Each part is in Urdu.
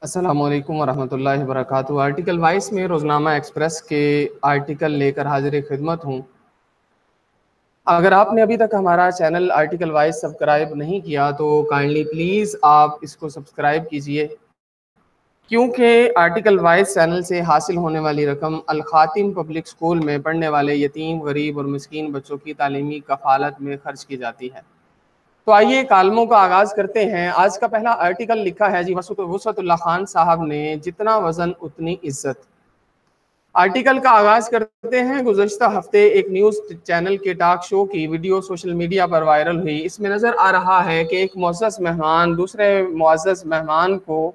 السلام علیکم ورحمۃ اللہ وبرکاتہ۔ آرٹیکل وائس میں روزنامہ ایکسپریس کے آرٹیکل لے کر حاضر خدمت ہوں۔ اگر آپ نے ابھی تک ہمارا چینل آرٹیکل وائس سبسکرائب نہیں کیا تو کائنڈلی پلیز آپ اس کو سبسکرائب کیجئے، کیونکہ آرٹیکل وائس چینل سے حاصل ہونے والی رقم الخاتم پبلک اسکول میں پڑھنے والے یتیم، غریب اور مسکین بچوں کی تعلیمی کفالت میں خرچ کی جاتی ہے۔ تو آئیے کالموں کا آغاز کرتے ہیں۔ آج کا پہلا آرٹیکل لکھا ہے جی وسعت اللہ خان صاحب نے، جتنا وزن اتنی عزت۔ آرٹیکل کا آغاز کرتے ہیں۔ گزشتہ ہفتے ایک نیوز چینل کے ٹاک شو کی ویڈیو سوشل میڈیا پر وائرل ہوئی۔ اس میں نظر آ رہا ہے کہ ایک معزز مہمان دوسرے معزز مہمان کو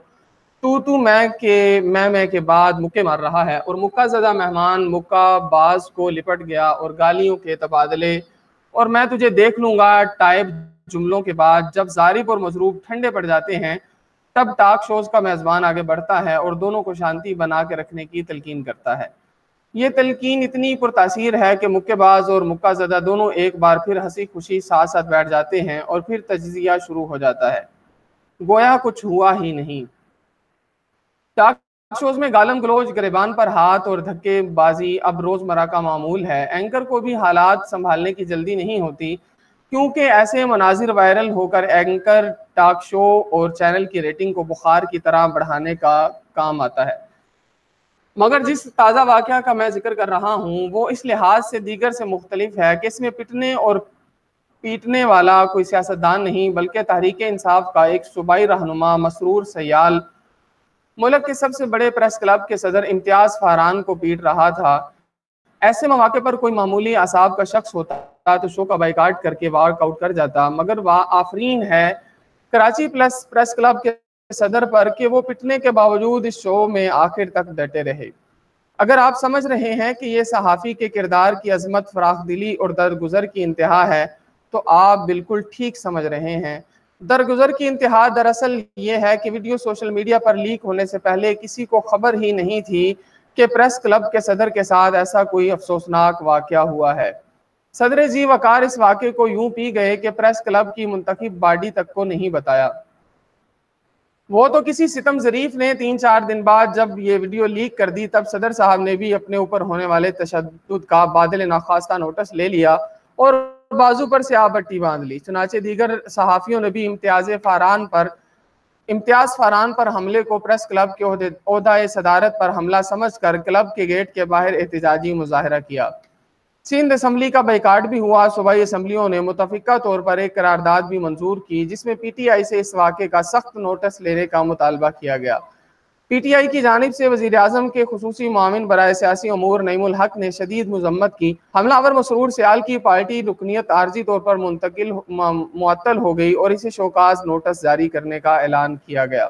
تو میں کے بعد مکے مار رہا ہے، اور مکہ زدہ مہمان مکہ باز کو لپٹ گیا اور گالیوں کے تبادلے اور میں تجھے دیکھ لوں گا ٹائپ جملوں کے بعد جب ضارب اور مضروب ٹھنڈے پڑ جاتے ہیں، تب ٹاک شوز کا میزبان آگے بڑھتا ہے اور دونوں کو شانتی بنا کے رکھنے کی تلقین کرتا ہے۔ یہ تلقین اتنی پرتاثیر ہے کہ مکے باز اور مکہ زدہ دونوں ایک بار پھر ہنسی خوشی ساتھ ساتھ بیٹھ جاتے ہیں اور پھر تجزیہ شروع ہو جاتا ہے، گویا کچھ ہوا ہی نہیں۔ ٹاک شوز میں گالم گلوچ، گریبان پر ہاتھ اور دھکے بازی اب روزمرہ کا معمول ہے۔ اینکر کو بھی حالات سنبھالنے کی جلدی نہیں ہوتی، کیونکہ ایسے مناظر وائرل ہو کر اینکر ٹاک شو اور چینل کی ریٹنگ کو بخار کی طرح بڑھانے کا کام آتا ہے۔ مگر جس تازہ واقعہ کا میں ذکر کر رہا ہوں وہ اس لحاظ سے دیگر سے مختلف ہے کہ اس میں پٹنے اور پیٹنے والا کوئی سیاستدان نہیں، بلکہ تحریک انصاف کا ایک صوبائی رہنما مسرور سیال ملک کے سب سے بڑے پریس کلب کے صدر امتیاز فاران کو پیٹ رہا تھا۔ ایسے مواقع پر کوئی معمولی اعصاب کا شخص ہوتا تو شو کا بائیکاٹ کر کے واک آؤٹ کر جاتا، مگر وہ آفرین ہے کراچی پریس کلب کے صدر پر کہ وہ پٹنے کے باوجود اس شو میں آخر تک ڈٹے رہے۔ اگر آپ سمجھ رہے ہیں کہ یہ صحافی کے کردار کی عظمت، فراخ دلی اور درگزر کی انتہا ہے تو آپ بالکل ٹھیک سمجھ رہے ہیں۔ درگزر کی انتہا دراصل یہ ہے کہ ویڈیو سوشل میڈیا پر لیک ہونے سے پہلے کسی کو خبر ہی نہیں تھی کہ پریس کلب کے صدر کے ساتھ ایسا کوئی افسوسناک واقعہ ہوا ہے۔ صدر جی وقار اس واقعے کو یوں پی گئے کہ پریس کلب کی منتخب باڈی تک کو نہیں بتایا۔ وہ تو کسی ستم ظریف نے 3-4 دن بعد جب یہ ویڈیو لیک کر دی، تب صدر صاحب نے بھی اپنے اوپر ہونے والے تشدد کا بادل ناخواستہ نوٹس لے لیا اور بازو پر سیاہ پٹی باندھ لی۔ چنانچہ دیگر صحافیوں نے بھی امتیاز فاران پر حملے کو پریس کلب کے عہدہ صدارت پر حملہ سمجھ کر کلب کے گیٹ کے باہر احتجاجی مظاہرہ کیا۔ سندھ اسمبلی کا بائیکاٹ بھی ہوا۔ صوبائی اسمبلیوں نے متفقہ طور پر ایک قرارداد بھی منظور کی جس میں پی ٹی آئی سے اس واقعے کا سخت نوٹس لینے کا مطالبہ کیا گیا۔ پی ٹی آئی کی جانب سے وزیر اعظم کے خصوصی معاون برائے سیاسی امور نعیم الحق نے شدید مذمت کی۔ حملہ آور مسرور سیال کی پارٹی رکنیت عارضی طور پر معطل ہو گئی اور اسے شوکاز نوٹس جاری کرنے کا اعلان کیا گیا۔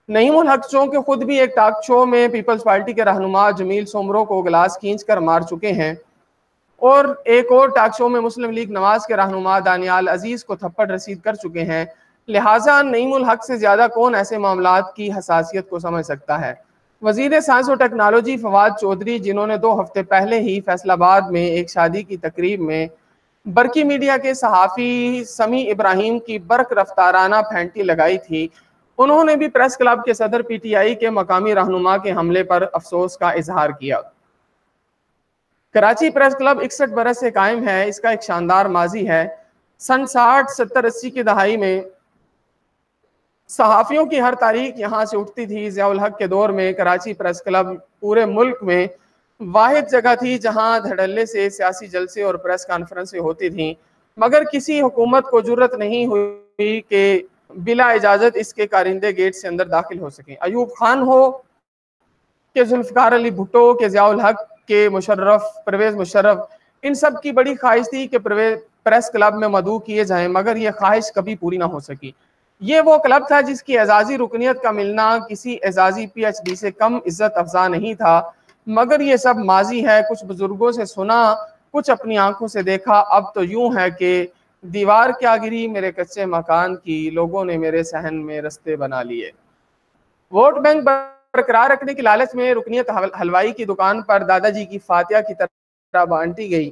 نعیم الحق چونکہ خود بھی ایک ٹاک شو میں پیپلز پارٹی کے رہنما جمیل سومرو کو گلاس کھینچ کر مار چکے ہیں اور ایک اور ٹاک شو میں مسلم لیگ نواز کے رہنما دانیال عزیز کو تھپڑ رسید کر چکے ہیں، لہٰذا نعیم الحق سے زیادہ کون ایسے معاملات کی حساسیت کو سمجھ سکتا ہے۔ وزیر سائنس و ٹیکنالوجی فواد چودھری، جنہوں نے 2 ہفتے پہلے ہی فیصل آباد میں ایک شادی کی تقریب میں برقی میڈیا کے صحافی سمیع ابراہیم کی برق رفتارانہ پھینٹی لگائی تھی، انہوں نے بھی پریس کلب کے صدر پی ٹی آئی کے مقامی رہنما کے حملے پر افسوس کا اظہار کیا۔ کراچی پریس کلب 61 برس سے قائم ہے، اس کا ایک شاندار ماضی ہے۔ سن 60، 70، 80 کی دہائی میں صحافیوں کی ہر تاریخ یہاں سے اٹھتی تھی۔ ضیاء الحق کے دور میں کراچی پریس کلب پورے ملک میں واحد جگہ تھی جہاں دھڑلے سے سیاسی جلسے اور پریس کانفرنسیں ہوتی تھیں، مگر کسی حکومت کو جرت نہیں ہوئی کہ بلا اجازت اس کے کارندے گیٹ سے اندر داخل ہو سکیں۔ ایوب خان ہو کہ ذوالفقار علی بھٹو کہ ضیاء الحق کے پرویز مشرف، ان سب کی بڑی خواہش تھی کہ پریس کلب میں مدعو کیے جائیں، مگر یہ خواہش کبھی پوری نہ ہو سکی۔ یہ وہ کلب تھا جس کی اعزازی رکنیت کا ملنا کسی اعزازی پی ایچ ڈی سے کم عزت افزا نہیں تھا، مگر یہ سب ماضی ہے۔ کچھ بزرگوں سے سنا، کچھ اپنی آنکھوں سے دیکھا، اب تو یوں ہے کہ دیوار کیا گری میرے کچے مکان کی، لوگوں نے میرے صحن میں رستے بنا لیے۔ ووٹ بینک برقرار رکھنے کی لالچ میں رکنیت حلوائی کی دکان پر دادا جی کی فاتحہ کی طرح بانٹی گئی۔